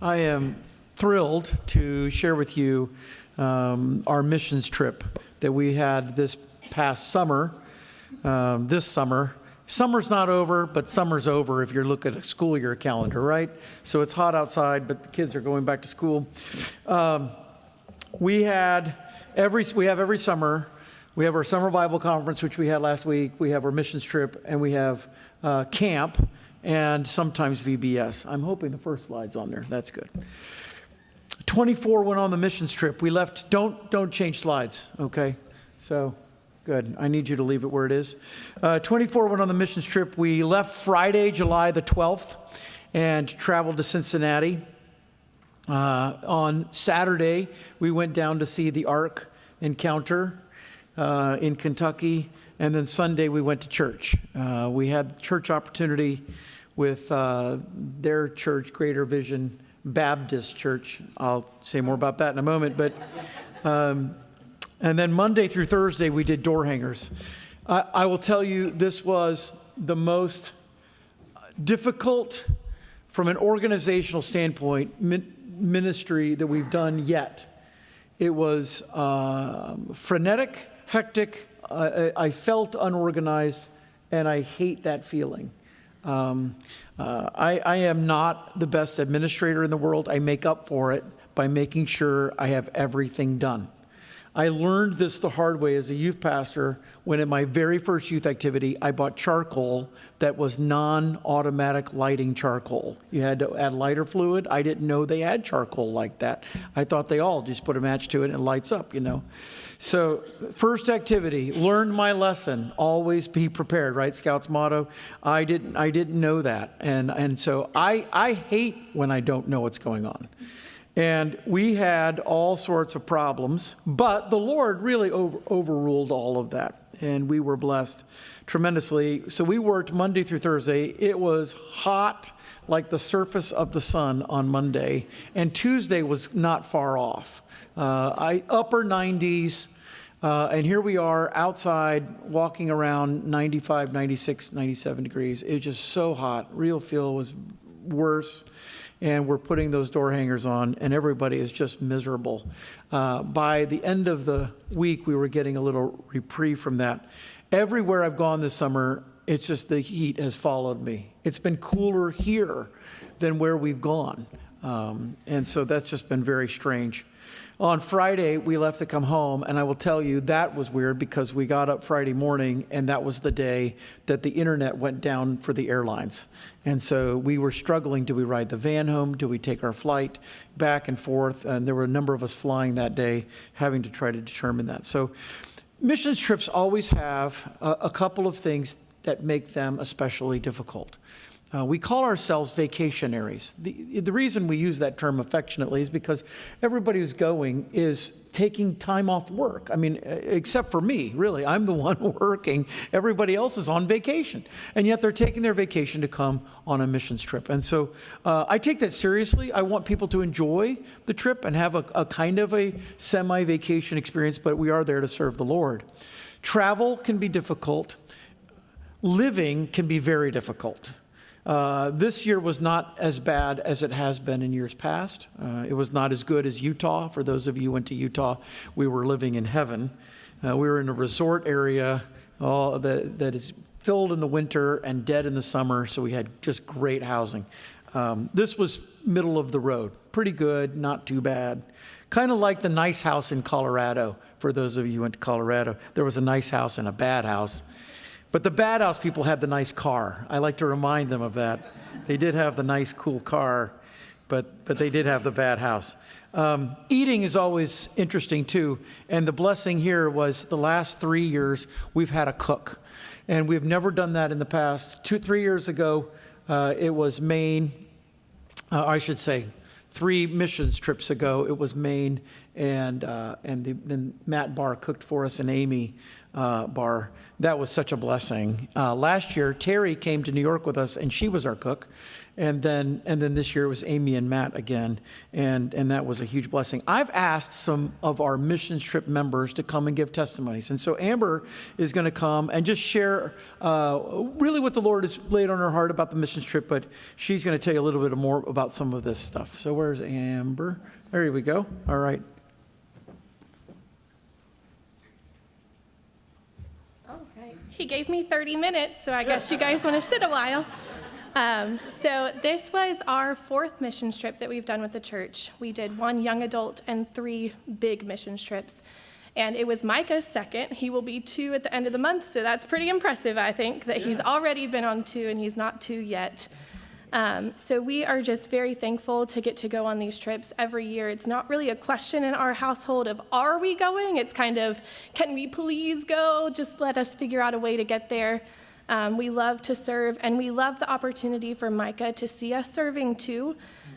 I am thrilled to share with you our missions trip that we had this past summer. This summer. Summer's not over, but summer's over if you're looking at a school year calendar, right? So it's hot outside, but the kids are going back to school. We have every summer. We have our summer Bible conference, which we had last week. We have our missions trip, and we have camp, and sometimes VBS. I'm hoping the first slide's on there. That's good. 24 went on the missions trip. We left. Don't change slides, okay? So. Good. I need you to leave it where it is. 24 went on the missions trip. We left Friday, July the 12th, and traveled to Cincinnati. On Saturday, we went down to see the Ark Encounter in Kentucky, and then Sunday we went to church. We had church opportunity with their church, Greater Vision Baptist Church. I'll say more about that in a moment, but... And then Monday through Thursday, we did door hangers. I will tell you, this was the most difficult, from an organizational standpoint, ministry that we've done yet. It was frenetic, hectic. I felt unorganized, and I hate that feeling. I am not the best administrator in the world. I make up for it by making sure I have everything done. I learned this the hard way as a youth pastor when at my very first youth activity, I bought charcoal that was non-automatic lighting charcoal. You had to add lighter fluid. I didn't know they had charcoal like that. I thought they all just put a match to it and it lights up, you know. So first activity, learned my lesson, always be prepared, right? Scout's motto. I didn't know that. And so I hate when I don't know what's going on. And we had all sorts of problems, but the Lord really overruled all of that, and we were blessed tremendously. So we worked Monday through Thursday. It was hot like the surface of the sun on Monday, and Tuesday was not far off. Upper 90s, and here we are outside walking around 95, 96, 97 degrees. It was just so hot. Real feel was worse. And we're putting those door hangers on, and everybody is just miserable. By the end of the week, we were getting a little reprieve from that. Everywhere I've gone this summer, it's just the heat has followed me. It's been cooler here than where we've gone. And so that's just been very strange. On Friday, we left to come home, and I will tell you that was weird because we got up Friday morning, and that was the day that the internet went down for the airlines. And so we were struggling. Do we ride the van home? Do we take our flight back and forth? And there were a number of us flying that day, having to try to determine that. So missions trips always have a couple of things that make them especially difficult. We call ourselves vacationaries. The reason we use that term affectionately is because everybody who's going is taking time off work. I mean, except for me, really. I'm the one working. Everybody else is on vacation. And yet they're taking their vacation to come on a missions trip. And so I take that seriously. I want people to enjoy the trip and have a kind of a semi-vacation experience, but we are there to serve the Lord. Travel can be difficult. Living can be very difficult. This year was not as bad as it has been in years past. It was not as good as Utah. For those of you who went to Utah, we were living in heaven. We were in a resort area that is filled in the winter and dead in the summer, so we had just great housing. This was middle of the road. Pretty good, not too bad. Kind of like the nice house in Colorado. For those of you who went to Colorado, there was a nice house and a bad house. But the bad house people had the nice car. I like to remind them of that. They did have the nice, cool car, but they did have the bad house. Eating is always interesting, too. And the blessing here was the last 3 years, we've had a cook. And we've never done that in the past. 3 years ago, it was Maine. I should say 3 missions trips ago, it was Maine. And then Matt Barr cooked for us, and Amy Barr. That was such a blessing. Last year, Terry came to New York with us, and she was our cook. And then this year it was Amy and Matt again, and that was a huge blessing. I've asked some of our missions trip members to come and give testimonies. And so Amber is going to come and just share really what the Lord has laid on her heart about the missions trip, but she's going to tell you a little bit more about some of this stuff. So where's Amber? There we go. All right. All right. He gave me 30 minutes, so I guess you guys want to sit a while. So this was our 4th mission trip that we've done with the church. We did 1 young adult and 3 big mission trips. And it was Micah's 2nd. He will be 2 at the end of the month, so that's pretty impressive, I think, that he's already been on 2 and he's not 2 yet. So we are just very thankful to get to go on these trips every year. It's not really a question in our household of, are we going? It's kind of, can we please go? Just let us figure out a way to get there. We love to serve, and we love the opportunity for Micah to see us serving too.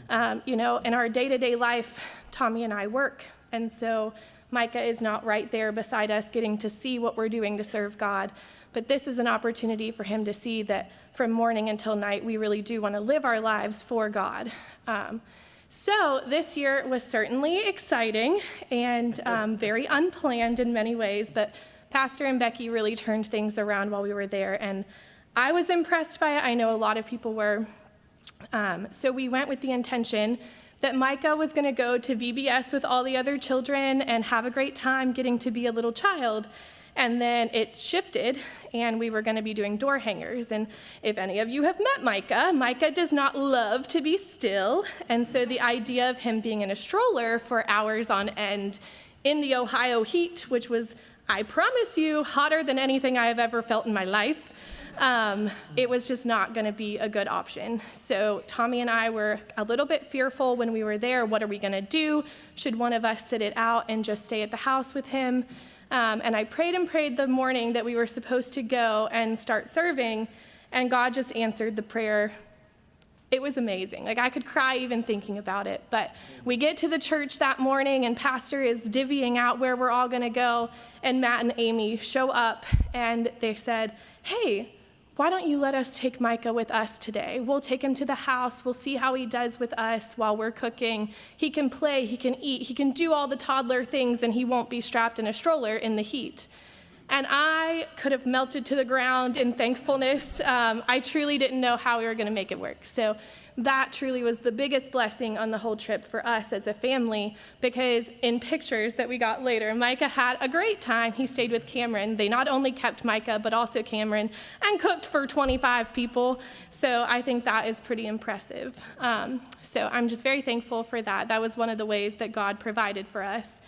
In our day-to-day life, Tommy and I work, and so Micah is not right there beside us getting to see what we're doing to serve God. But this is an opportunity for him to see that from morning until night, we really do want to live our lives for God. So this year was certainly exciting and very unplanned in many ways, but Pastor and Becky really turned things around while we were there, and I was impressed by it. I know a lot of people were. So we went with the intention that Micah was going to go to VBS with all the other children and have a great time getting to be a little child. And then it shifted, and we were going to be doing door hangers. And if any of you have met Micah, Micah does not love to be still. And so the idea of him being in a stroller for hours on end in the Ohio heat, which was, I promise you, hotter than anything I have ever felt in my life, it was just not going to be a good option. So Tommy and I were a little bit fearful when we were there. What are we going to do? Should one of us sit it out and just stay at the house with him? And I prayed and prayed the morning that we were supposed to go and start serving, and God just answered the prayer. It was amazing. Like, I could cry even thinking about it. But we get to the church that morning, and Pastor is divvying out where we're all going to go, and Matt and Amy show up, and they said, hey, why don't you let us take Micah with us today? We'll take him to the house. We'll see how he does with us while we're cooking. He can play, he can eat, he can do all the toddler things, and he won't be strapped in a stroller in the heat. And I could have melted to the ground in thankfulness. I truly didn't know how we were going to make it work. So that truly was the biggest blessing on the whole trip for us as a family, because in pictures that we got later, Micah had a great time. He stayed with Cameron. They not only kept Micah, but also Cameron, and cooked for 25 people. So I think that is pretty impressive. So I'm just very thankful for that. That was one of the ways that God provided for us.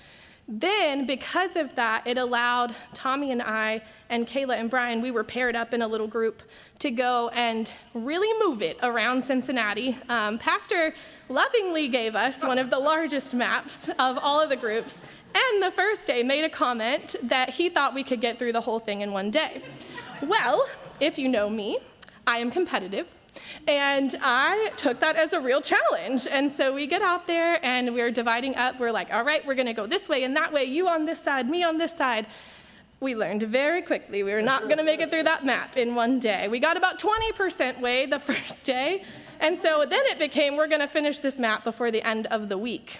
Then, because of that, it allowed Tommy and I and Kayla and Brian, we were paired up in a little group to go and really move it around Cincinnati. Pastor lovingly gave us one of the largest maps of all of the groups, and the first day made a comment that he thought we could get through the whole thing in one day. Well, if you know me, I am competitive. And I took that as a real challenge. And so we get out there and we're dividing up. We're like, all right, we're going to go this way and that way. You on this side, me on this side. We learned very quickly we were not going to make it through that map in one day. We got about 20% way the first day. And so then it became, we're going to finish this map before the end of the week,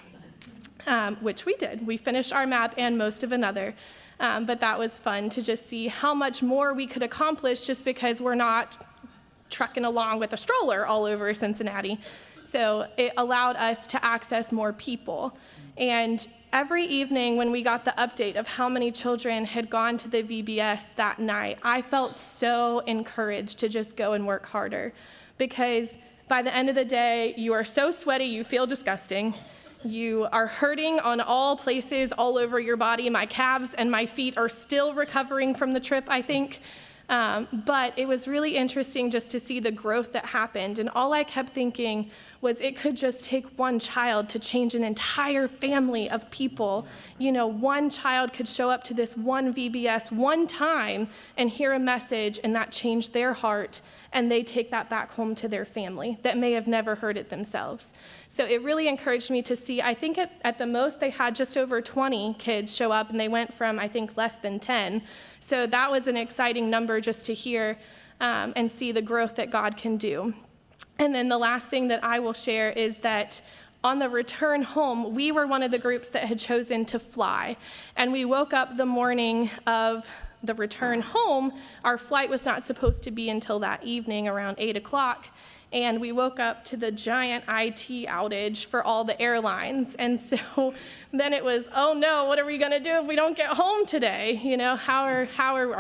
which we did. We finished our map and most of another. But that was fun to just see how much more we could accomplish just because we're not trucking along with a stroller all over Cincinnati. So it allowed us to access more people. And every evening when we got the update of how many children had gone to the VBS that night, I felt so encouraged to just go and work harder. Because by the end of the day, you are so sweaty, you feel disgusting. You are hurting on all places all over your body. My calves and my feet are still recovering from the trip, I think. But it was really interesting just to see the growth that happened. And all I kept thinking was it could just take one child to change an entire family of people. You know, one child could show up to this one VBS one time and hear a message, and that changed their heart, and they take that back home to their family that may have never heard it themselves. So it really encouraged me to see, I think at the most they had just over 20 kids show up, and they went from, I think, less than 10. So that was an exciting number just to hear and see the growth that God can do. And then the last thing that I will share is that on the return home, we were one of the groups that had chosen to fly. And we woke up the morning of the return home. Our flight was not supposed to be until that evening around 8 o'clock. And we woke up to the giant IT outage for all the airlines. And so then it was, oh no, what are we gonna do if we don't get home today? You know, are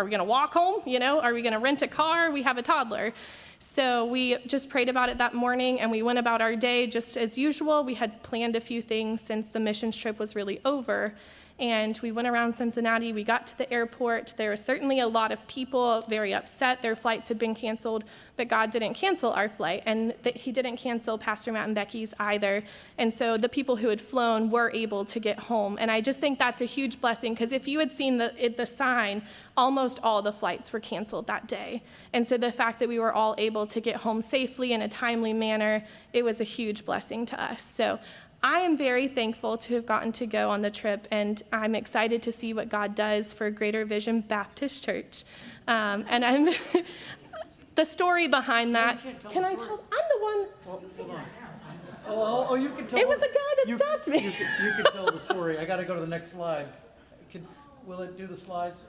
we gonna walk home? You know, are we gonna rent a car? We have a toddler. So we just prayed about it that morning, and we went about our day just as usual. We had planned a few things since the mission trip was really over. And we went around Cincinnati. We got to the airport. There were certainly a lot of people very upset. Their flights had been canceled, but God didn't cancel our flight, and he didn't cancel Pastor Matt and Becky's either. And so the people who had flown were able to get home. And I just think that's a huge blessing, because if you had seen the sign, almost all the flights were canceled that day. And so the fact that we were all able to get home safely in a timely manner, it was a huge blessing to us. So I am very thankful to have gotten to go on the trip, and I'm excited to see what God does for Greater Vision Baptist Church. And I'm the story behind that. Can I tell? I'm the one. Hold on. Oh, you can tell. It was a guy that stopped me. You can tell the story. I got to go to the next slide. Will it do the slides?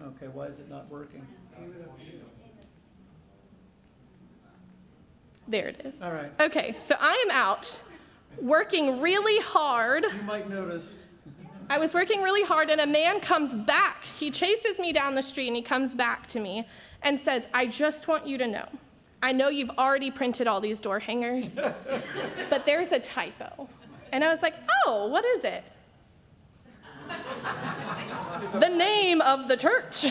Okay, why is it not working? There it is. All right. Okay, so I am out working really hard. You might notice. I was working really hard, and a man comes back. He chases me down the street, and he comes back to me and says, I just want you to know, I know you've already printed all these door hangers, but there's a typo. And I was like, oh, what is it? The name of the church.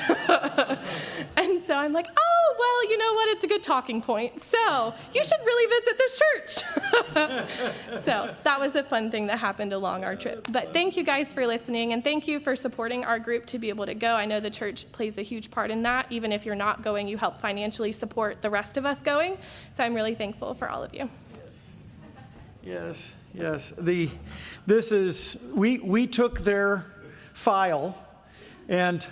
And so I'm like, oh, well, you know what? It's a good talking point. So you should really visit this church. So that was a fun thing that happened along our trip. But thank you guys for listening, and thank you for supporting our group to be able to go. I know the church plays a huge part in that. Even if you're not going, you help financially support the rest of us going. So I'm really thankful for all of you. Yes. We took their file and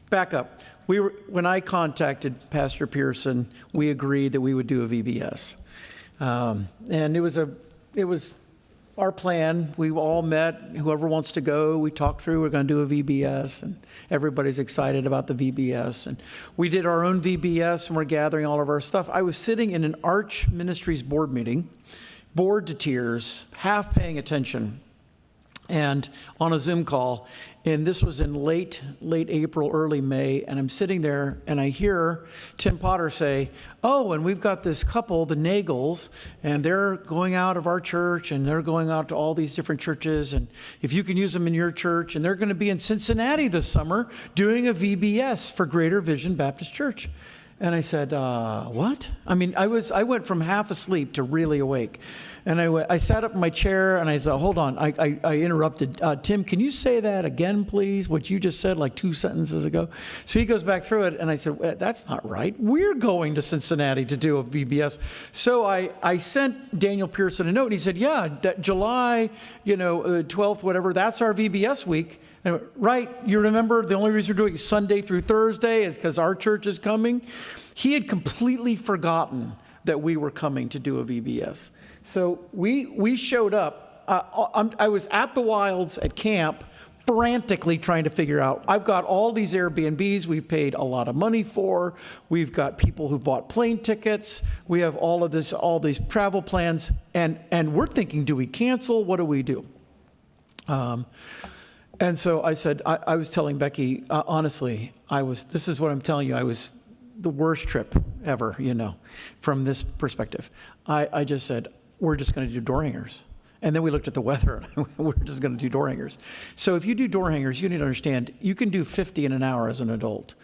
back up. When I contacted Pastor Pearson, we agreed that we would do a VBS, and it was our plan. We all met. Whoever wants to go, we talked through. We're going to do a VBS, and everybody's excited about the VBS. And we did our own VBS, and we're gathering all of our stuff. I was sitting in an Arch Ministries board meeting, bored to tears, half paying attention, and on a Zoom call. And this was in late April, early May, and I'm sitting there and I hear Tim Potter say, oh, and we've got this couple, the Nagels, and they're going out of our church and they're going out to all these different churches, and if you can use them in your church, and they're going to be in Cincinnati this summer doing a VBS for Greater Vision Baptist Church. And I said, what? I mean, I went from half asleep to really awake. And I sat up in my chair and I said, hold on. I interrupted. Tim, can you say that again, please? What you just said like 2 sentences ago. So he goes back through it and I said, well, that's not right. We're going to Cincinnati to do a VBS. So I sent Daniel Pearson a note, and he said, yeah, that July, 12th, whatever, that's our VBS week. And I went, right, you remember the only reason we're doing Sunday through Thursday is because our church is coming? He had completely forgotten that we were coming to do a VBS. So we showed up. I was at the Wilds at camp, frantically trying to figure out, I've got all these Airbnbs we've paid a lot of money for. We've got people who bought plane tickets. We have all these travel plans. And we're thinking, do we cancel? What do we do? And so I said, I was telling Becky, honestly, this is what I'm telling you, I was the worst trip ever, from this perspective. I just said, we're just going to do door hangers. And then we looked at the weather, and we're just going to do door hangers. So if you do door hangers, you need to understand, you can do 50 in an hour as an adult.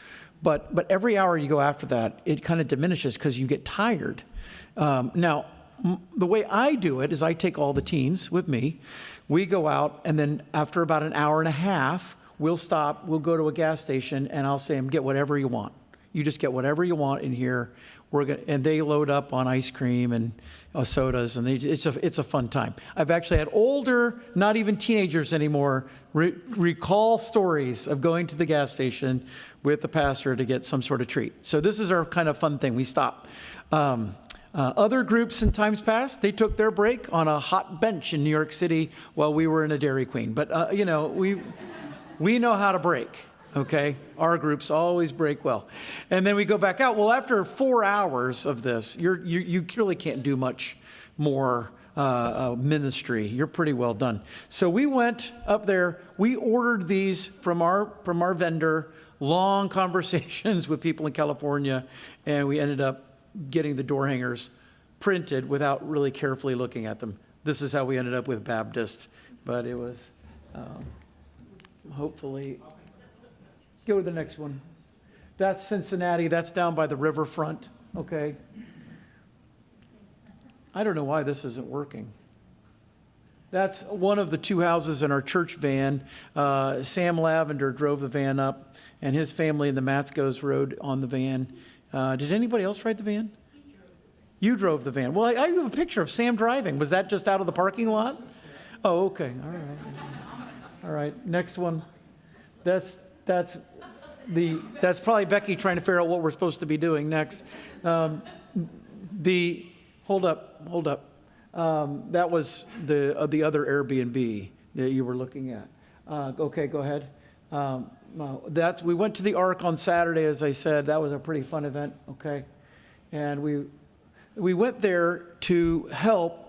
But every hour you go after that, it kind of diminishes because you get tired. Now, the way I do it is I take all the teens with me. We go out, and then after about an hour and a half, we'll stop, we'll go to a gas station, and I'll say, get whatever you want. You just get whatever you want in here. and they load up on ice cream and sodas, and it's a fun time. I've actually had older, not even teenagers anymore, recall stories of going to the gas station with the pastor to get some sort of treat. So this is our kind of fun thing. We stop. Other groups in times past, they took their break on a hot bench in New York City while we were in a Dairy Queen. But, we know how to break, okay? Our groups always break well. And then we go back out. Well, after 4 hours of this, you really can't do much more ministry. You're pretty well done. So we went up there. We ordered these from our vendor, long conversations with people in California, and we ended up getting the door hangers printed without really carefully looking at them. This is how we ended up with Baptist, but it was hopefully. Go to the next one. That's Cincinnati. That's down by the riverfront. Okay. I don't know why this isn't working. That's one of the 2 houses in our church van. Sam Lavender drove the van up, and his family and the Matskos rode on the van. Did anybody else ride the van? You drove the van. Well, I have a picture of Sam driving. Was that just out of the parking lot? Oh, okay. All right. All right. Next one. That's probably Becky trying to figure out what we're supposed to be doing next. Hold up. That was the other Airbnb that you were looking at. Okay, go ahead. We went to the Ark on Saturday, as I said. That was a pretty fun event. Okay, and we went there to help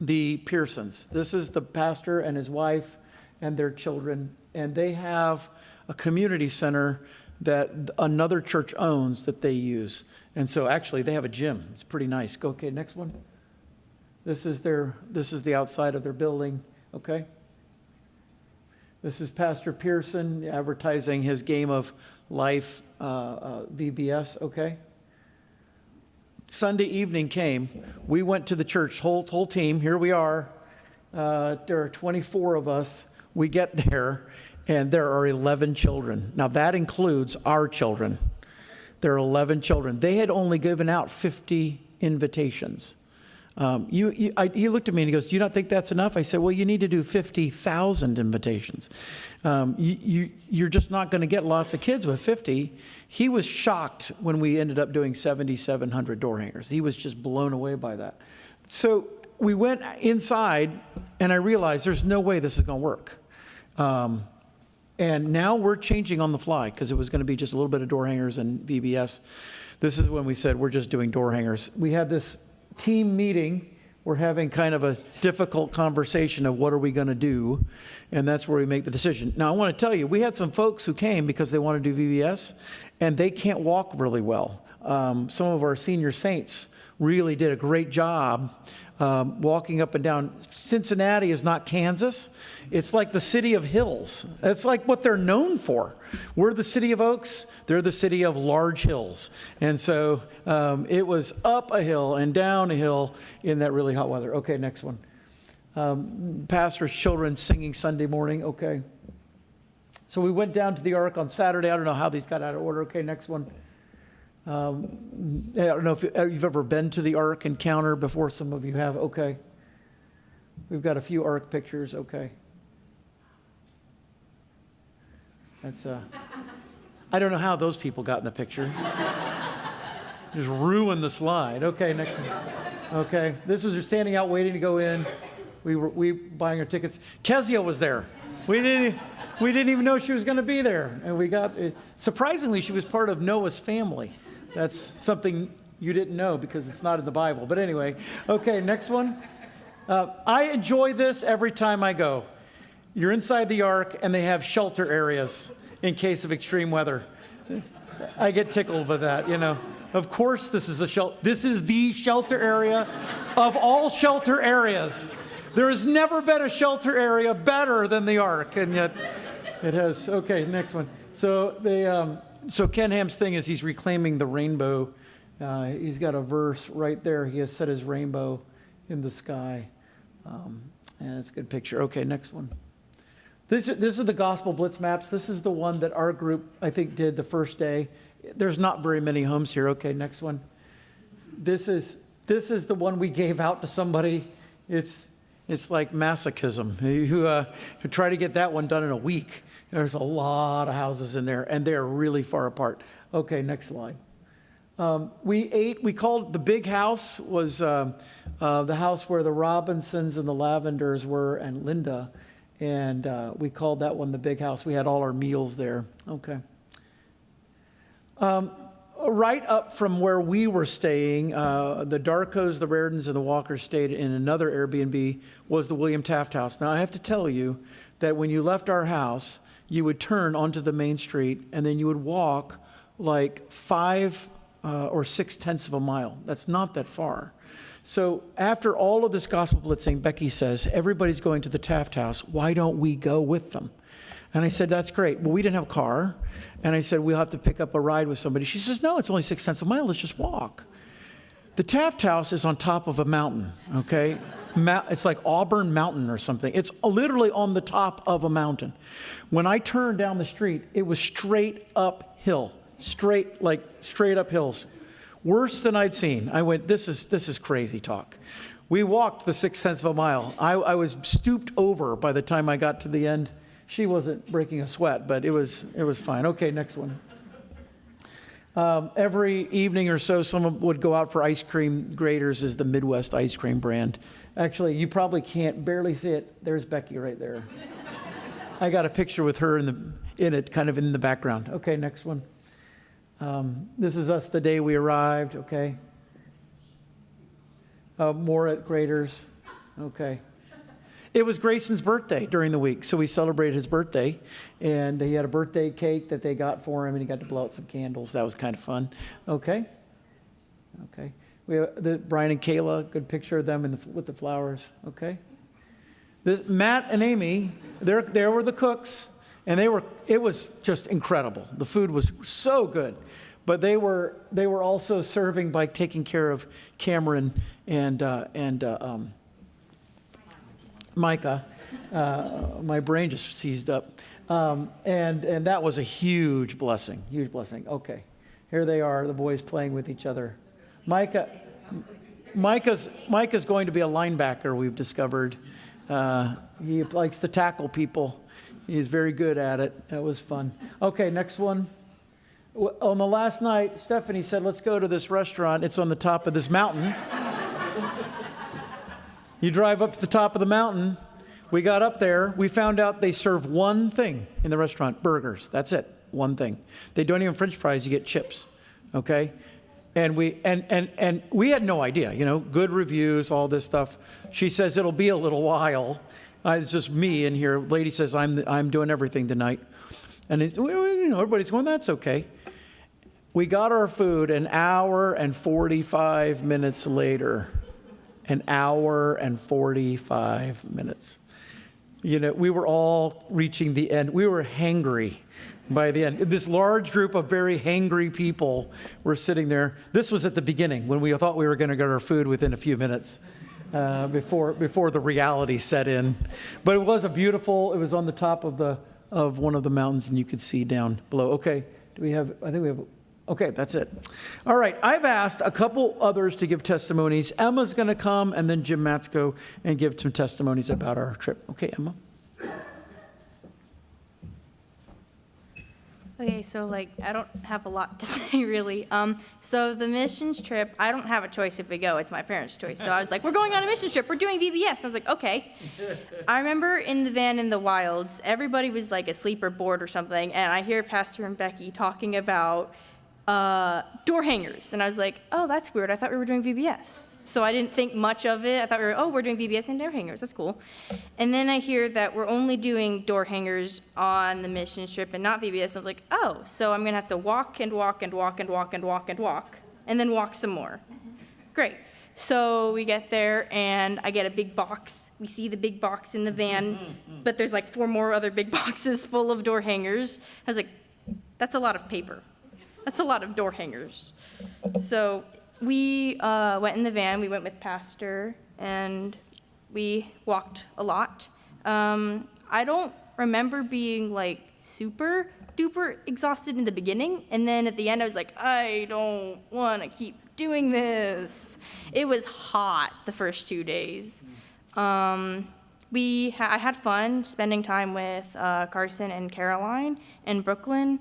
the Pearsons. This is the pastor and his wife and their children, and they have a community center that another church owns that they use. And so actually they have a gym. It's pretty nice. Go, okay, next one. This is the outside of their building. Okay. This is Pastor Pearson advertising his Game of Life VBS. Okay. Sunday evening came. We went to the church, whole team. Here we are. There are 24 of us. We get there, and there are 11 children. Now, that includes our children. There are 11 children. They had only given out 50 invitations. He looked at me and he goes, "Do you not think that's enough?" I said, "Well, you need to do 50,000 invitations. You're just not going to get lots of kids with 50. He was shocked when we ended up doing 7,700 door hangers. He was just blown away by that. So we went inside, and I realized there's no way this is going to work. And now we're changing on the fly because it was going to be just a little bit of door hangers and VBS. This is when we said we're just doing door hangers. We had this team meeting. We're having kind of a difficult conversation of what are we going to do, and that's where we make the decision. Now, I want to tell you, we had some folks who came because they want to do VBS, and they can't walk really well. Some of our senior saints really did a great job walking up and down. Cincinnati is not Kansas. It's like the city of hills. It's like what they're known for. We're the city of oaks. They're the city of large hills. And so it was up a hill and down a hill in that really hot weather. Okay, next one. Pastor's children singing Sunday morning. Okay. So we went down to the Ark on Saturday. I don't know how these got out of order. Okay, next one. I don't know if you've ever been to the Ark encounter before. Some of you have. Okay. We've got a few Ark pictures. Okay. That's I don't know how those people got in the picture. Just ruined the slide. Okay, next one. Okay, this was standing out waiting to go in. We buying our tickets. Kezia was there. We didn't even know she was going to be there, and we got. Surprisingly, she was part of Noah's family. That's something you didn't know because it's not in the Bible. But anyway, okay, next one. I enjoy this every time I go. You're inside the Ark, and they have shelter areas in case of extreme weather. I get tickled by that, you know. Of course, this is the shelter area of all shelter areas. There has never been a shelter area better than the Ark, and yet it has. Okay, next one. So Ken Ham's thing is he's reclaiming the rainbow. He's got a verse right there. He has set his rainbow in the sky. And it's a good picture. Okay, next one. This is the Gospel Blitz maps. This is the one that our group, I think, did the first day. there's not very many homes here. Okay, next one. This is the one we gave out to somebody. It's like masochism. Who try to get that one done in a week. There's a lot of houses in there, and they're really far apart. Okay, next slide. We called the big house was the house where the Robinsons and the Lavenders were, and Linda, and we called that one the big house. We had all our meals there. Okay. Right up from where we were staying, the Darcos, the Rairdens, and the Walkers stayed in another Airbnb, was the William Taft House. Now, I have to tell you that when you left our house, you would turn onto the main street, and then you would walk like 5 or 6/10 of a mile. That's not that far. So after all of this gospel blitzing, Becky says, everybody's going to the Taft House. Why don't we go with them? And I said, that's great. Well, we didn't have a car. And I said, we'll have to pick up a ride with somebody. She says, no, it's only 6/10 of a mile. Let's just walk. The Taft House is on top of a mountain, okay? It's like Auburn Mountain or something. It's literally on the top of a mountain. When I turned down the street, it was straight uphill, straight up hills. Worse than I'd seen. I went, this is crazy talk. We walked the 6/10 of a mile. I was stooped over by the time I got to the end. She wasn't breaking a sweat, but it was fine. Okay, next one. Every evening or so, someone would go out for ice cream. Grader's is the Midwest ice cream brand. Actually, you probably can't barely see it. There's Becky right there. I got a picture with her in it, kind of in the background. Okay, next one. This is us the day we arrived. Okay. More at Grader's. Okay. It was Grayson's birthday during the week, so we celebrated his birthday, and he had a birthday cake that they got for him, and he got to blow out some candles. That was kind of fun. Okay. We have Brian and Kayla, good picture of them with the flowers. Okay. Matt and Amy, there were the cooks, and it was just incredible. The food was so good, but they were also serving by taking care of Cameron and Micah. My brain just seized up. And that was a huge blessing. Okay. Here they are, the boys playing with each other. Micah's going to be a linebacker, we've discovered. He likes to tackle people. He's very good at it. That was fun. Okay, next one. On the last night, Stephanie said, let's go to this restaurant. It's on the top of this mountain. You drive up to the top of the mountain. We got up there. We found out they serve one thing in the restaurant, burgers. That's it, one thing. They don't even French fries. You get chips, okay? And we had no idea, good reviews, all this stuff. She says it'll be a little while. It's just me in here. Lady says I'm doing everything tonight, and everybody's going, that's okay. We got our food an hour and 45 minutes later. An hour and 45 minutes. We were all reaching the end. We were hangry by the end. This large group of very hangry people were sitting there. This was at the beginning when we thought we were going to get our food within a few minutes before the reality set in. But it was it was on the top of one of the mountains, and you could see down below. Okay, okay, that's it. All right, I've asked a couple others to give testimonies. Emma's going to come, and then Jim Matsko and give some testimonies about our trip. Okay, Emma. Okay, so I don't have a lot to say really. So the missions trip, I don't have a choice if we go. It's my parents' choice. So I was like, we're going on a missions trip. We're doing VBS. I was like, okay. I remember in the van in the wilds, everybody was like asleep or bored or something, and I hear Pastor and Becky talking about door hangers. And I was like, oh, that's weird. I thought we were doing VBS. So I didn't think much of it. I thought we're doing VBS and door hangers. That's cool. And then I hear that we're only doing door hangers on the mission trip and not VBS. I was like, oh, so I'm going to have to walk and walk and walk and walk and walk and walk and then walk some more. Great. So we get there and I get a big box. We see the big box in the van, but there's 4 more other big boxes full of door hangers. I was like, that's a lot of paper. That's a lot of door hangers. So we went in the van. We went with Pastor, and we walked a lot. I don't remember being super duper exhausted in the beginning, and then at the end I was like, I don't want to keep doing this. It was hot the first 2 days. I had fun spending time with Carson and Caroline and Brooklyn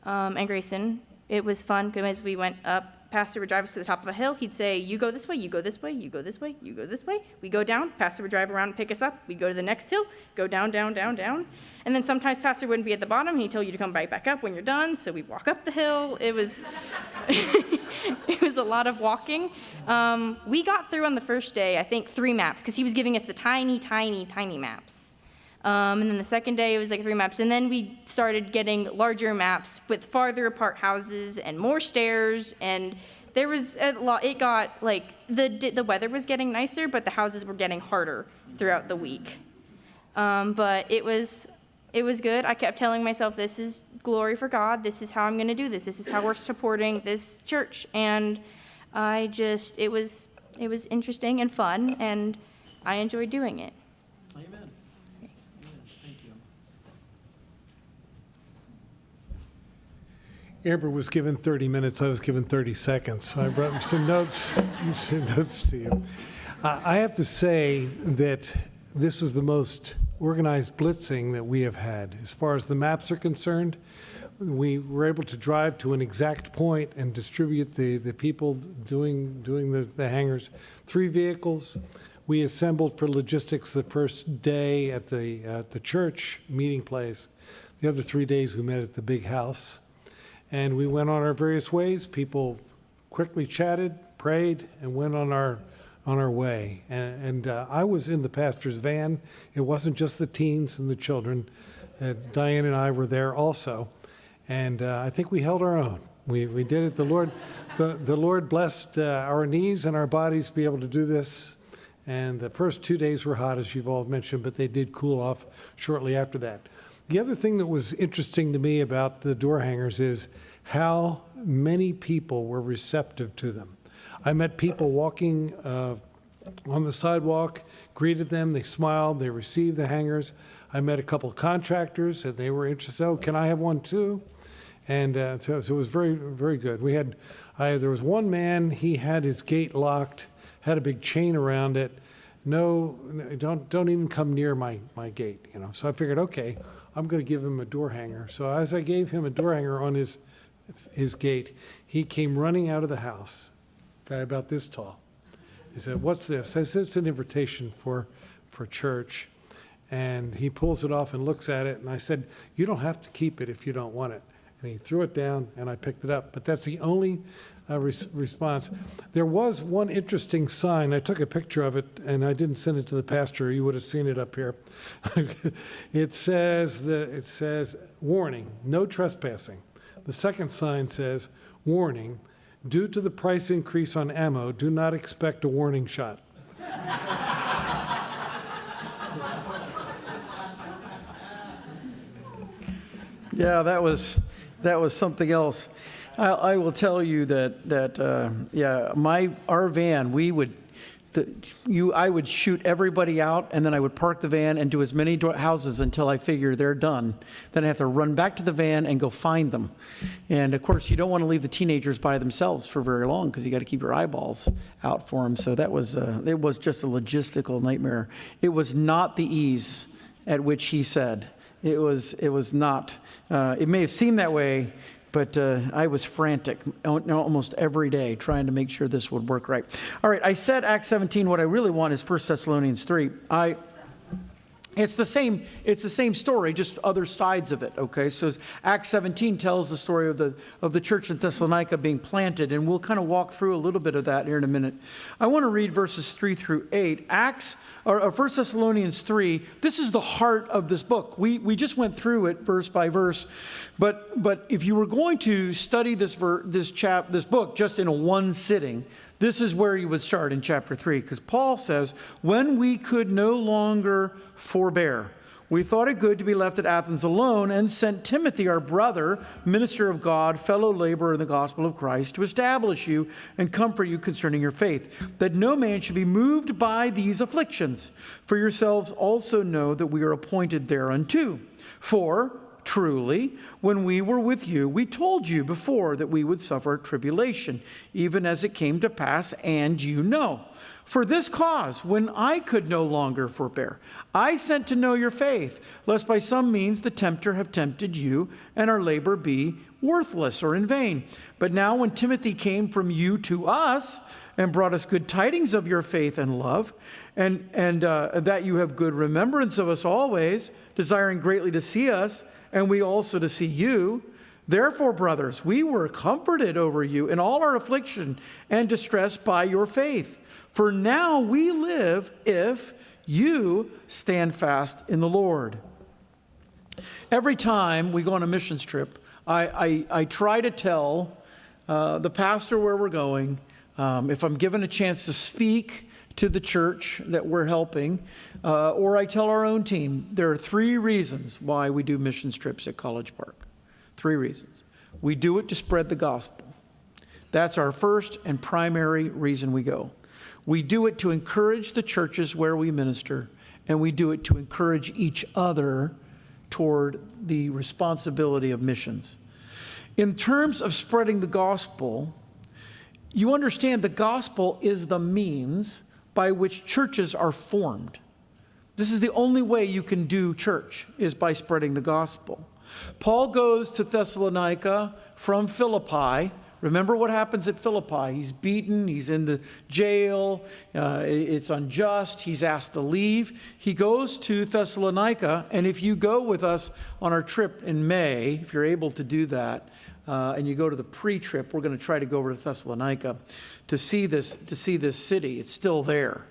and Grayson. It was fun because we went up. Pastor would drive us to the top of a hill. He'd say, you go this way, you go this way, you go this way, you go this way. We go down. Pastor would drive around and pick us up. We'd go to the next hill, go down, down, down, down. And then sometimes Pastor wouldn't be at the bottom. He'd tell you to come right back up when you're done. So we'd walk up the hill. It was, it was a lot of walking. We got through on the first day, I think, 3 maps because he was giving us the tiny, tiny, tiny maps. And then the second day, it was like 3 maps. And then we started getting larger maps with farther apart houses and more stairs. And there was a lot. It got, like, the weather was getting nicer, but the houses were getting harder throughout the week. But it was good. I kept telling myself, this is glory for God. This is how I'm going to do this. This is how we're supporting this church. And it was interesting and fun, and I enjoyed doing it. Amen. Thank you. Amber was given 30 minutes, I was given 30 seconds. I brought some notes to you. I have to say that this was the most organized blitzing that we have had. As far as the maps are concerned, we were able to drive to an exact point and distribute the people doing the hangars. 3 vehicles. We assembled for logistics the first day at the church meeting place. The other 3 days we met at the big house. And we went on our various ways. People quickly chatted, prayed, and went on our way. And I was in the pastor's van. It wasn't just the teens and the children. Diane and I were there also. And I think we held our own. We did it. The Lord blessed our knees and our bodies to be able to do this. And the first 2 days were hot, as you've all mentioned, but they did cool off shortly after that. The other thing that was interesting to me about the door hangers is how many people were receptive to them. I met people walking on the sidewalk, greeted them, they smiled, they received the hangers. I met a couple of contractors, and they were interested. Oh, can I have one too? And so it was very, very good. There was one man, he had his gate locked, had a big chain around it. No, don't even come near my gate, you know. So I figured, okay, I'm going to give him a door hanger. So as I gave him a door hanger on his gate, he came running out of the house, guy about this tall. He said, "What's this?" I said, "It's an invitation for church." And he pulls it off and looks at it, and I said, "You don't have to keep it if you don't want it." And he threw it down, and I picked it up. But that's the only response. There was one interesting sign. I took a picture of it, and I didn't send it to the pastor. You would have seen it up here. It says, "Warning, no trespassing." The second sign says, "Warning, due to the price increase on ammo, do not expect a warning shot." Yeah, that was something else. I will tell you that our van, I would shoot everybody out, and then I would park the van and do as many houses until I figure they're done. Then I have to run back to the van and go find them. And of course, you don't want to leave the teenagers by themselves for very long because you got to keep your eyeballs out for them. So it was just a logistical nightmare. It was not the ease at which he said. It was not. It may have seemed that way, but I was frantic almost every day trying to make sure this would work right. All right, I said Acts 17. What I really want is 1 Thessalonians 3. It's the same story, just other sides of it, okay? So Acts 17 tells the story of the church in Thessalonica being planted, and we'll kind of walk through a little bit of that here in a minute. I want to read verses 3 through 8. 1 Thessalonians 3, this is the heart of this book. We just went through it verse by verse, but if you were going to study this book just in a one sitting, this is where you would start in chapter 3, because Paul says, "When we could no longer forbear, we thought it good to be left at Athens alone, and sent Timothy, our brother, minister of God, fellow laborer in the gospel of Christ, to establish you and comfort you concerning your faith, that no man should be moved by these afflictions. For yourselves also know that we are appointed thereunto. For truly, when we were with you, we told you before that we would suffer tribulation, even as it came to pass, and you know. For this cause, when I could no longer forbear, I sent to know your faith, lest by some means the tempter have tempted you, and our labor be worthless or in vain. But now when Timothy came from you to us, and brought us good tidings of your faith and love, and that you have good remembrance of us always, desiring greatly to see us, and we also to see you. Therefore, brothers, we were comforted over you in all our affliction and distress by your faith. For now we live if you stand fast in the Lord. Every time we go on a missions trip, I try to tell the pastor where we're going. If I'm given a chance to speak to the church that we're helping, or I tell our own team, there are 3 reasons why we do missions trips at College Park. 3 reasons. We do it to spread the gospel. That's our first and primary reason we go. We do it to encourage the churches where we minister, and we do it to encourage each other toward the responsibility of missions. In terms of spreading the gospel, you understand the gospel is the means by which churches are formed. This is the only way you can do church, is by spreading the gospel. Paul goes to Thessalonica from Philippi. Remember what happens at Philippi. He's beaten, he's in the jail, it's unjust, he's asked to leave. He goes to Thessalonica, and if you go with us on our trip in May, if you're able to do that, and you go to the pre-trip, we're going to try to go over to Thessalonica to see this city. It's still there.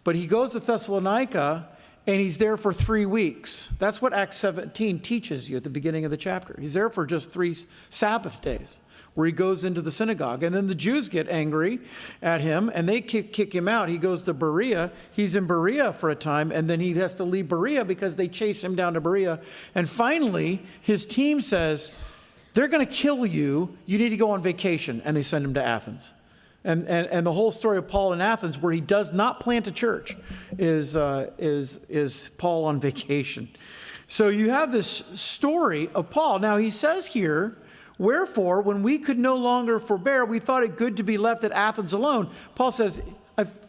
But he goes to Thessalonica, and he's there for 3 weeks. That's what Acts 17 teaches you at the beginning of the chapter. He's there for just 3 Sabbath days, where he goes into the synagogue. And then the Jews get angry at him, and they kick him out. He goes to Berea. He's in Berea for a time, and then he has to leave Berea because they chase him down to Berea. And finally, his team says, they're going to kill you. You need to go on vacation. And they send him to Athens. And the whole story of Paul in Athens, where he does not plant a church, is Paul on vacation. So you have this story of Paul. Now he says here, wherefore, when we could no longer forbear, we thought it good to be left at Athens alone. Paul says,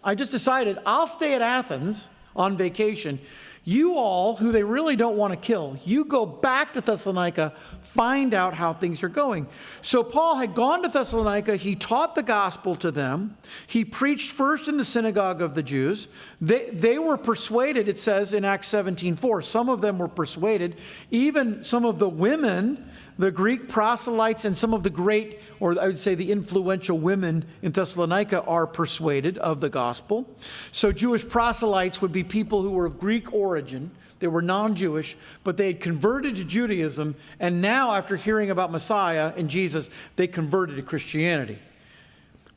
I just decided I'll stay at Athens on vacation. You all, who they really don't want to kill, you go back to Thessalonica, find out how things are going. So Paul had gone to Thessalonica. He taught the gospel to them. He preached first in the synagogue of the Jews. They were persuaded, it says in Acts 17:4. Some of them were persuaded. Even some of the women, the Greek proselytes, and some of the great, or I would say the influential women in Thessalonica are persuaded of the gospel. So Jewish proselytes would be people who were of Greek origin. They were non-Jewish, but they had converted to Judaism, and now after hearing about Messiah and Jesus, they converted to Christianity.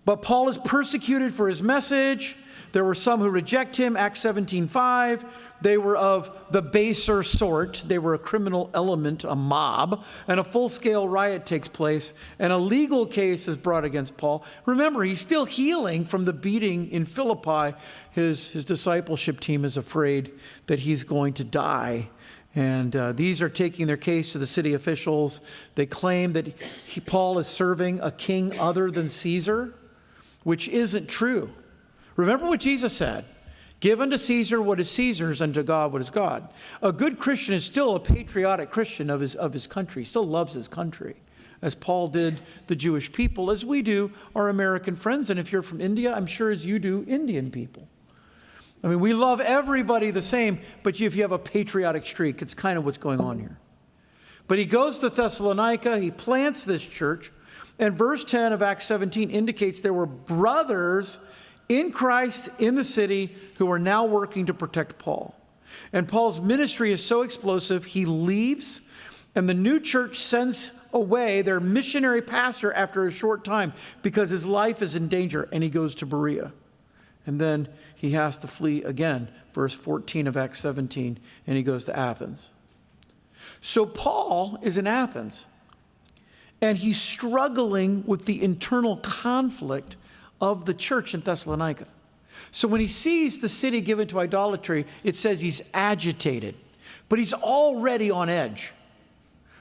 But Paul is persecuted for his message. There were some who reject him, Acts 17:5. They were of the baser sort. They were a criminal element, a mob, and a full-scale riot takes place, and a legal case is brought against Paul. Remember, he's still healing from the beating in Philippi. His discipleship team is afraid that he's going to die. And these are taking their case to the city officials. They claim that Paul is serving a king other than Caesar, which isn't true. Remember what Jesus said, give unto Caesar what is Caesar's, and to God what is God. A good Christian is still a patriotic Christian of his country, still loves his country, as Paul did the Jewish people, as we do our American friends. And if you're from India, I'm sure as you do Indian people. I mean, we love everybody the same, but if you have a patriotic streak, it's kind of what's going on here. But he goes to Thessalonica, he plants this church, and verse 10 of Acts 17 indicates there were brothers in Christ in the city who are now working to protect Paul. And Paul's ministry is so explosive, he leaves, and the new church sends away their missionary pastor after a short time because his life is in danger, and he goes to Berea. And then he has to flee again, verse 14 of Acts 17, and he goes to Athens. So Paul is in Athens, and he's struggling with the internal conflict of the church in Thessalonica. So when he sees the city given to idolatry, it says he's agitated, but he's already on edge.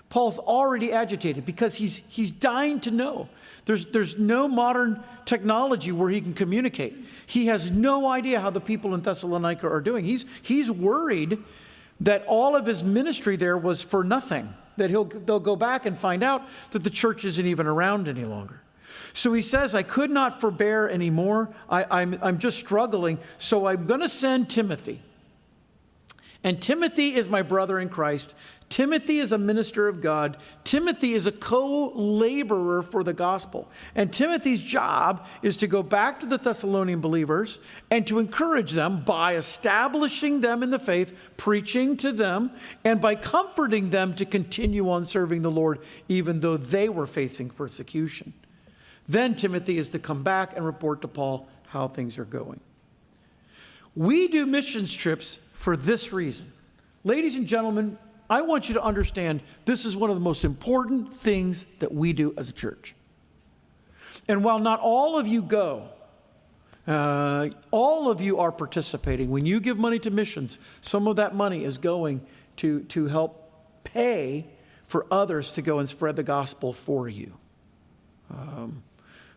Paul's already agitated because he's dying to know. There's no modern technology where he can communicate. He has no idea how the people in Thessalonica are doing. He's worried that all of his ministry there was for nothing, that they'll go back and find out that the church isn't even around any longer. So he says, I could not forbear anymore. I'm just struggling, so I'm going to send Timothy. And Timothy is my brother in Christ. Timothy is a minister of God. Timothy is a co-laborer for the gospel. And Timothy's job is to go back to the Thessalonian believers and to encourage them by establishing them in the faith, preaching to them, and by comforting them to continue on serving the Lord, even though they were facing persecution. Then Timothy is to come back and report to Paul how things are going. We do missions trips for this reason. Ladies and gentlemen, I want you to understand this is one of the most important things that we do as a church. And while not all of you go, all of you are participating. When you give money to missions, some of that money is going to help pay for others to go and spread the gospel for you.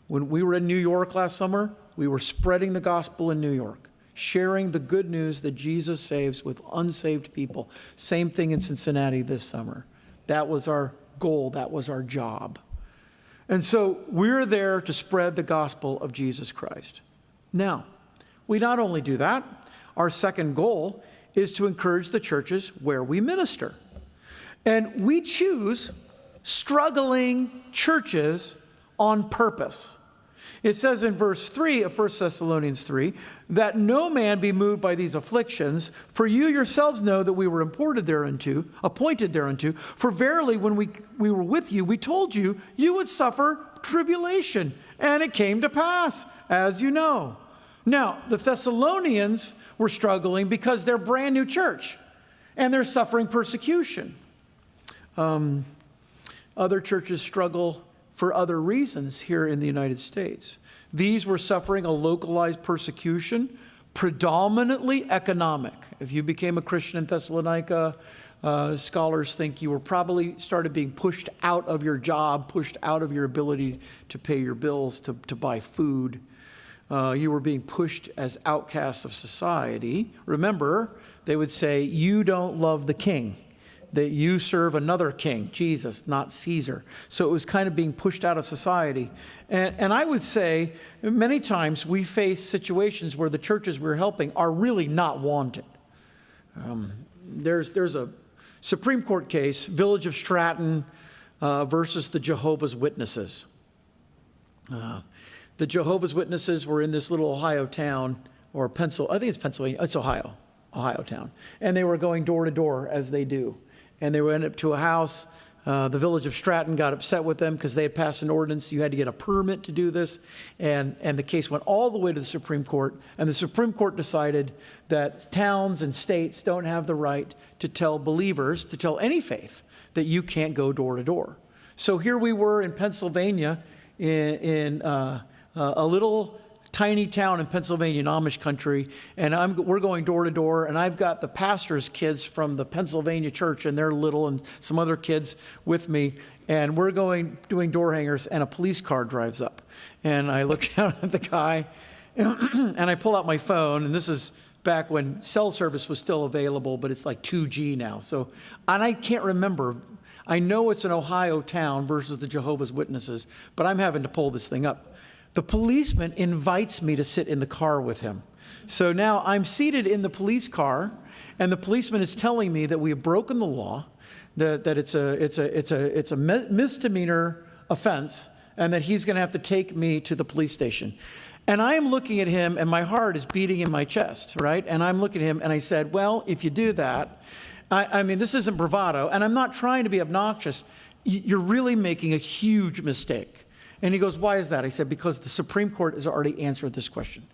When we were in New York last summer, we were spreading the gospel in New York, sharing the good news that Jesus saves with unsaved people. Same thing in Cincinnati this summer. That was our goal. That was our job. And so we're there to spread the gospel of Jesus Christ. Now, we not only do that, our second goal is to encourage the churches where we minister. And we choose struggling churches on purpose. It says in verse 3 of 1 Thessalonians 3, that no man be moved by these afflictions, for you yourselves know that we were appointed thereunto. For verily, when we were with you, we told you, you would suffer tribulation. And it came to pass, as you know. Now, the Thessalonians were struggling because they're a brand new church, and they're suffering persecution. Other churches struggle for other reasons here in the United States. These were suffering a localized persecution, predominantly economic. If you became a Christian in Thessalonica, scholars think you were probably started being pushed out of your job, pushed out of your ability to pay your bills, to buy food. You were being pushed as outcasts of society. Remember, they would say, you don't love the king, that you serve another king, Jesus, not Caesar. So it was kind of being pushed out of society. And I would say many times we face situations where the churches we're helping are really not wanted. There's a Supreme Court case, Village of Stratton versus the Jehovah's Witnesses. The Jehovah's Witnesses were in this little Ohio town, I think it's Pennsylvania, it's Ohio town. And they were going door to door as they do. And they went up to a house. The Village of Stratton got upset with them because they had passed an ordinance. You had to get a permit to do this. And the case went all the way to the Supreme Court. And the Supreme Court decided that towns and states don't have the right to tell believers, to tell any faith, that you can't go door to door. So here we were in Pennsylvania, in a little tiny town in Pennsylvania, in Amish country, and we're going door to door, and I've got the pastor's kids from the Pennsylvania church, and they're little, and some other kids with me, and we're doing door hangers, and a police car drives up, and I look down at the guy, and I pull out my phone, and this is back when cell service was still available, but it's like 2G now, and I can't remember. I know it's an Ohio town versus the Jehovah's Witnesses, but I'm having to pull this thing up. The policeman invites me to sit in the car with him. So now I'm seated in the police car, and the policeman is telling me that we have broken the law, that it's a misdemeanor offense, and that he's going to have to take me to the police station. And I am looking at him, and my heart is beating in my chest, right? And I'm looking at him, and I said, well, if you do that, I mean, this isn't bravado, and I'm not trying to be obnoxious. You're really making a huge mistake. And he goes, why is that? I said, because the Supreme Court has already answered this question.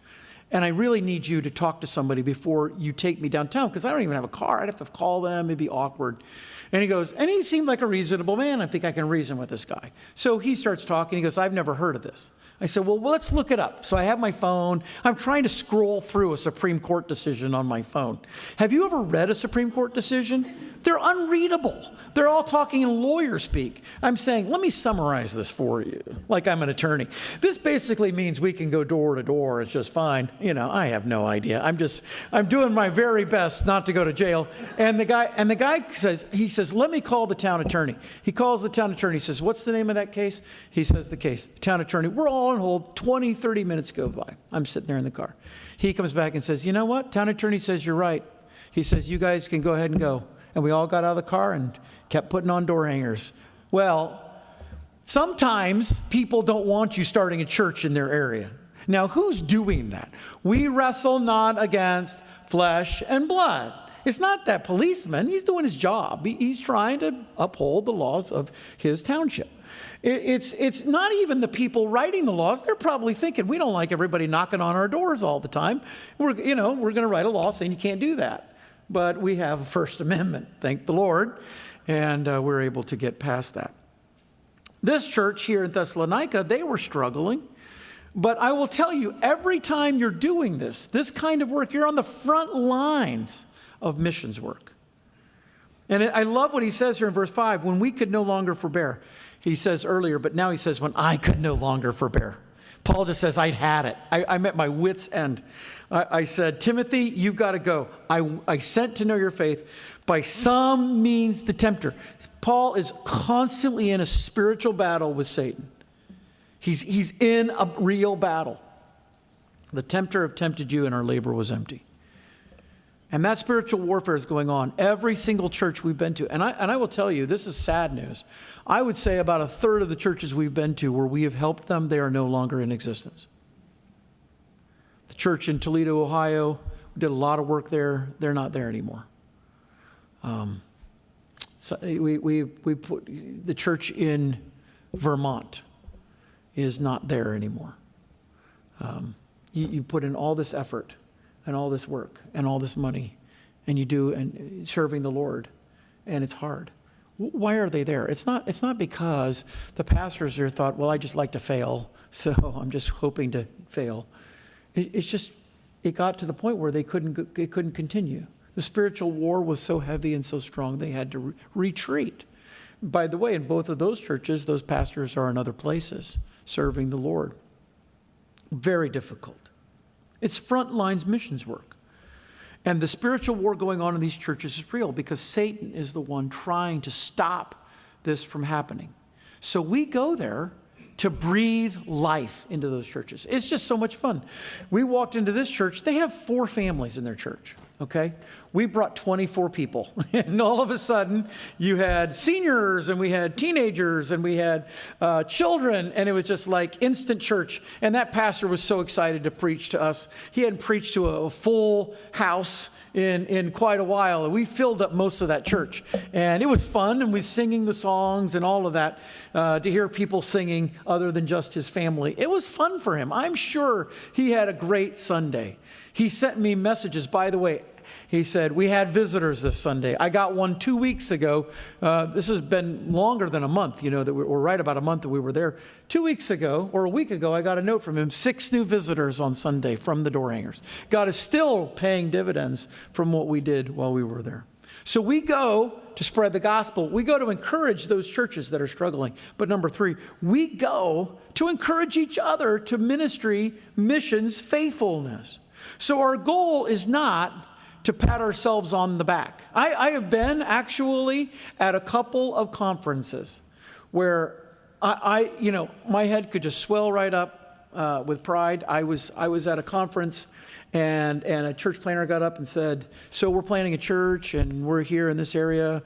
And I really need you to talk to somebody before you take me downtown, because I don't even have a car. I'd have to call them. It'd be awkward. And he goes, and he seemed like a reasonable man. I think I can reason with this guy. So he starts talking. He goes, I've never heard of this. I said, well, let's look it up. So I have my phone. I'm trying to scroll through a Supreme Court decision on my phone. Have you ever read a Supreme Court decision? They're unreadable. They're all talking in lawyer speak. I'm saying, let me summarize this for you, like I'm an attorney. This basically means we can go door to door. It's just fine. I have no idea. I'm doing my very best not to go to jail. And the guy says, let me call the town attorney. He calls the town attorney. He says, what's the name of that case? He says the case. Town attorney, we're all on hold. 20, 30 minutes go by. I'm sitting there in the car. He comes back and says, you know what? Town attorney says you're right. He says, you guys can go ahead and go. And we all got out of the car and kept putting on door hangers. Well, sometimes people don't want you starting a church in their area. Now, who's doing that? We wrestle not against flesh and blood. It's not that policeman. He's doing his job. He's trying to uphold the laws of his township. It's not even the people writing the laws. They're probably thinking, we don't like everybody knocking on our doors all the time. We're going to write a law saying you can't do that. But we have a First Amendment, thank the Lord, and we're able to get past that. This church here in Thessalonica, they were struggling. But I will tell you, every time you're doing this kind of work, you're on the front lines of missions work. And I love what he says here in verse 5, when we could no longer forbear. He says earlier, but now he says, when I could no longer forbear. Paul just says, I'd had it. I'm at my wit's end. I said, Timothy, you've got to go. I sent to know your faith by some means the tempter. Paul is constantly in a spiritual battle with Satan. He's in a real battle. The tempter have tempted you and our labor was empty. And that spiritual warfare is going on every single church we've been to. And I will tell you, this is sad news. I would say about a third of the churches we've been to where we have helped them, they are no longer in existence. The church in Toledo, Ohio, we did a lot of work there. They're not there anymore. So we put the church in Vermont is not there anymore. You put in all this effort and all this work and all this money, and you do and serving the Lord, and it's hard. Why are they there? It's not because the pastors there thought, well, I just like to fail, so I'm just hoping to fail. It's just it got to the point where they couldn't continue. The spiritual war was so heavy and so strong they had to retreat. By the way, in both of those churches, those pastors are in other places serving the Lord. Very difficult. It's front lines missions work. And the spiritual war going on in these churches is real because Satan is the one trying to stop this from happening. So we go there to breathe life into those churches. It's just so much fun. We walked into this church. They have 4 families in their church. Okay, we brought 24 people, and all of a sudden you had seniors and we had teenagers and we had children, and it was just like instant church. And that pastor was so excited to preach to us. He hadn't preached to a full house in quite a while, and we filled up most of that church. And it was fun, and we singing the songs and all of that to hear people singing other than just his family. It was fun for him. I'm sure he had a great Sunday. He sent me messages, by the way. He said, we had visitors this Sunday. I got one 2 weeks ago. This has been longer than a month, that we're right about a month that we were there. 2 weeks ago, or a week ago, I got a note from him, 6 new visitors on Sunday from the door hangers. God is still paying dividends from what we did while we were there. So we go to spread the gospel. We go to encourage those churches that are struggling. But number 3, we go to encourage each other to ministry, missions, faithfulness. So our goal is not to pat ourselves on the back. I have been actually at a couple of conferences where my head could just swell right up with pride. I was at a conference and a church planner got up and said, so we're planning a church and we're here in this area.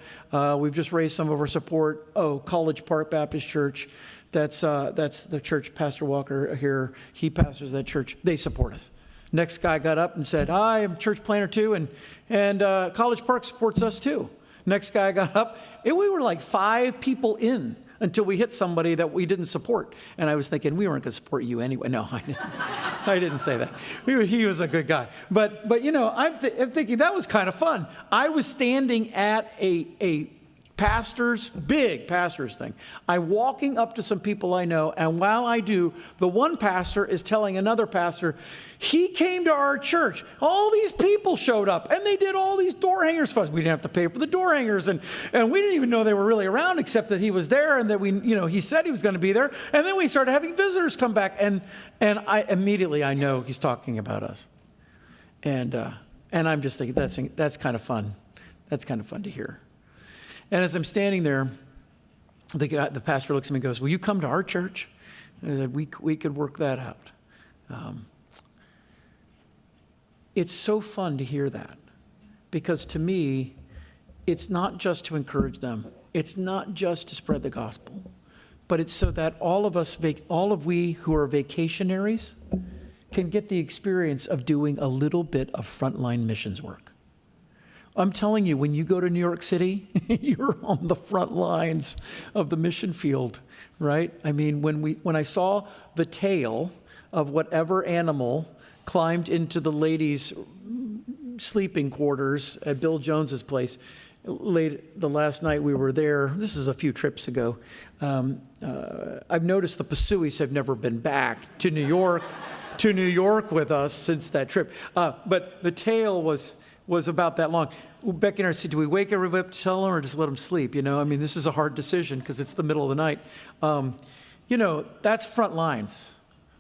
We've just raised some of our support. Oh, College Park Baptist Church. That's the church, Pastor Walker here. He pastors that church. They support us. Next guy got up and said, I am church planner too, and College Park supports us too. Next guy got up, and we were like 5 people in until we hit somebody that we didn't support. And I was thinking, we weren't going to support you anyway. No, I didn't say that. He was a good guy. But I'm thinking that was kind of fun. I was standing at a pastors, big pastors thing. I'm walking up to some people I know, and while I do, the one pastor is telling another pastor, he came to our church. All these people showed up, and they did all these door hangers for us. We didn't have to pay for the door hangers, and we didn't even know they were really around, except that he was there, and that he said he was going to be there. And then we started having visitors come back, and I immediately I know he's talking about us, and I'm just thinking that's kind of fun. That's kind of fun to hear. And as I'm standing there, the pastor looks at me and goes, "Will you come to our church?" And I said, we could work that out. It's so fun to hear that, because to me, it's not just to encourage them. It's not just to spread the gospel, but it's so that all of we who are vacationaries can get the experience of doing a little bit of frontline missions work. I'm telling you, when you go to New York City, you're on the front lines of the mission field, right? I mean, when I saw the tail of whatever animal climbed into the ladies' sleeping quarters at Bill Jones's place, late the last night we were there, this is a few trips ago, I've noticed the Pasuis have never been back to New York with us since that trip. But the tail was about that long. Becky and I said, do we wake everybody up to tell them or just let them sleep? I mean, this is a hard decision because it's the middle of the night. That's front lines.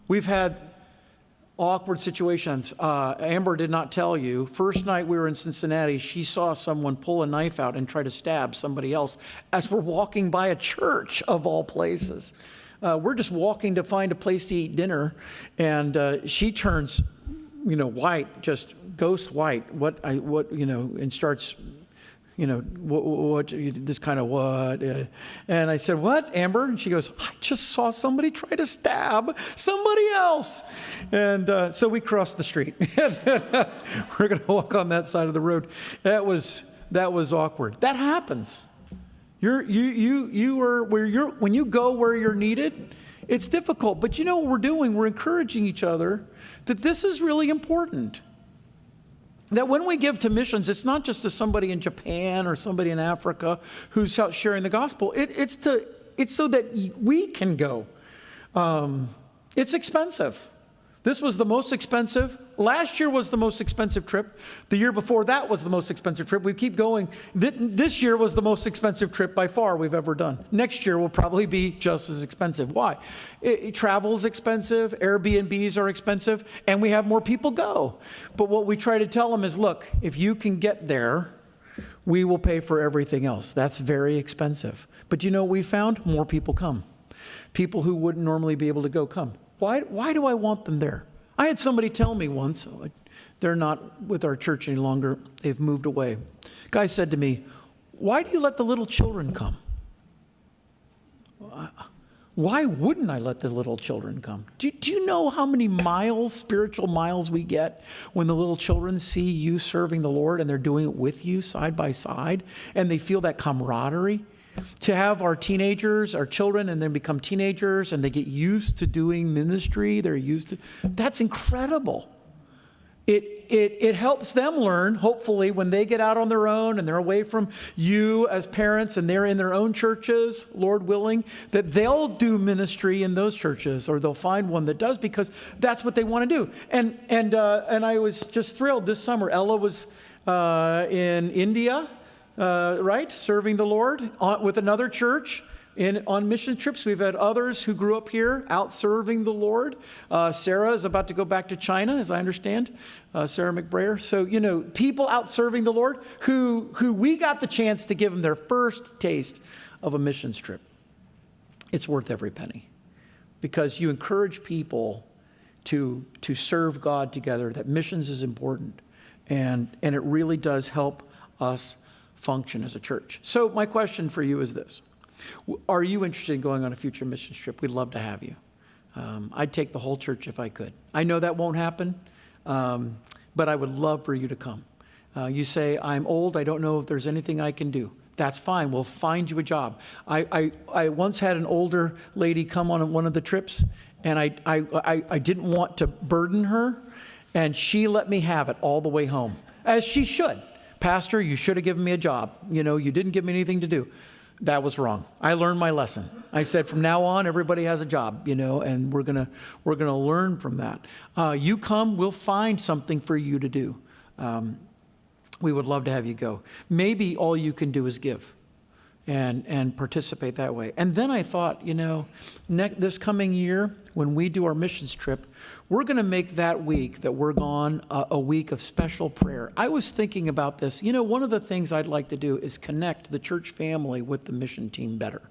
We've had awkward situations. Amber did not tell you. First night we were in Cincinnati, she saw someone pull a knife out and try to stab somebody else as we're walking by a church of all places. We're just walking to find a place to eat dinner, and she turns, white, just ghost white. And starts, this kind of what? And I said, "What, Amber?" And she goes, "I just saw somebody try to stab somebody else." And so we crossed the street. We're going to walk on that side of the road. That was awkward. That happens. When you go where you're needed, it's difficult. But you know what we're doing? We're encouraging each other that this is really important. That when we give to missions, it's not just to somebody in Japan or somebody in Africa who's out sharing the gospel. It's so that we can go. It's expensive. This was the most expensive. Last year was the most expensive trip. The year before that was the most expensive trip. We keep going. This year was the most expensive trip by far we've ever done. Next year will probably be just as expensive. Why? Travel's expensive, Airbnbs are expensive, and we have more people go. But what we try to tell them is, look, if you can get there, we will pay for everything else. That's very expensive. But you know what we found? More people come. People who wouldn't normally be able to go come. Why do I want them there? I had somebody tell me once, they're not with our church any longer, they've moved away. Guy said to me, "Why do you let the little children come?" Why wouldn't I let the little children come? Do you know how many spiritual miles we get when the little children see you serving the Lord and they're doing it with you side by side and they feel that camaraderie? To have our teenagers, our children, and then become teenagers and they get used to doing ministry, that's incredible. It helps them learn, hopefully, when they get out on their own and they're away from you as parents and they're in their own churches, Lord willing, that they'll do ministry in those churches or they'll find one that does because that's what they want to do. And I was just thrilled this summer. Ella was in India, right, serving the Lord with another church. On mission trips, we've had others who grew up here out serving the Lord. Sarah is about to go back to China, as I understand, Sarah McBrayer. So, people out serving the Lord who we got the chance to give them their first taste of a missions trip. It's worth every penny because you encourage people to serve God together, that missions is important, and it really does help us function as a church. So my question for you is this. Are you interested in going on a future missions trip? We'd love to have you. I'd take the whole church if I could. I know that won't happen, but I would love for you to come. You say, I'm old, I don't know if there's anything I can do. That's fine, we'll find you a job. I once had an older lady come on one of the trips, and I didn't want to burden her, and she let me have it all the way home, as she should. Pastor, you should have given me a job. You know, you didn't give me anything to do. That was wrong. I learned my lesson. I said, from now on, everybody has a job, you know, and we're gonna learn from that. You come, we'll find something for you to do. We would love to have you go. Maybe all you can do is give and participate that way. And then I thought, you know, this coming year, when we do our missions trip, we're going to make that week that we're gone a week of special prayer. I was thinking about this. You know, one of the things I'd like to do is connect the church family with the mission team better.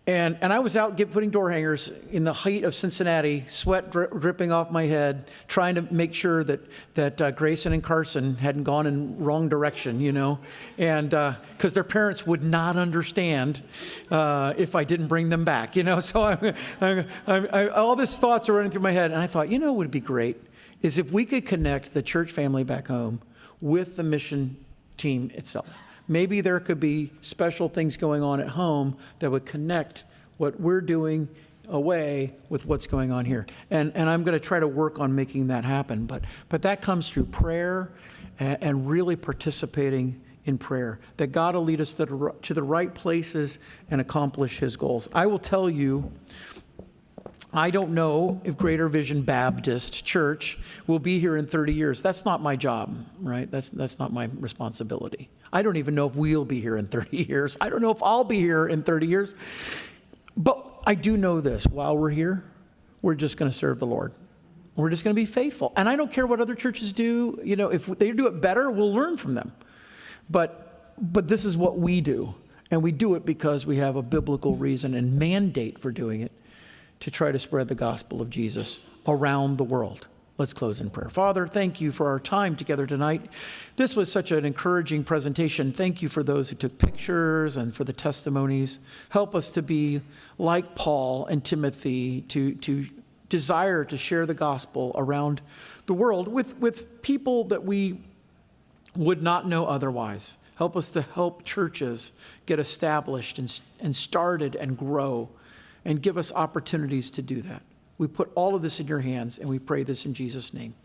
And I was out putting door hangers in the heat of Cincinnati, sweat dripping off my head, trying to make sure that Grayson and Carson hadn't gone in wrong direction, you know, and because their parents would not understand if I didn't bring them back, you know. So all these thoughts are running through my head, and I thought, you know, what would be great is if we could connect the church family back home with the mission team itself. Maybe there could be special things going on at home that would connect what we're doing away with what's going on here. And I'm going to try to work on making that happen. But that comes through prayer and really participating in prayer, that God will lead us to the right places and accomplish his goals. I will tell you, I don't know if Greater Vision Baptist Church will be here in 30 years. That's not my job, right? That's not my responsibility. I don't even know if we'll be here in 30 years. I don't know if I'll be here in 30 years. But I do know this. While we're here, we're just going to serve the Lord. We're just going to be faithful. And I don't care what other churches do. You know, if they do it better, we'll learn from them. But this is what we do. And we do it because we have a biblical reason and mandate for doing it, to try to spread the gospel of Jesus around the world. Let's close in prayer. Father, thank you for our time together tonight. This was such an encouraging presentation. Thank you for those who took pictures and for the testimonies. Help us to be like Paul and Timothy, to desire to share the gospel around the world with people that we would not know otherwise. Help us to help churches get established and started and grow, and give us opportunities to do that. We put all of this in your hands, and we pray this in Jesus' name.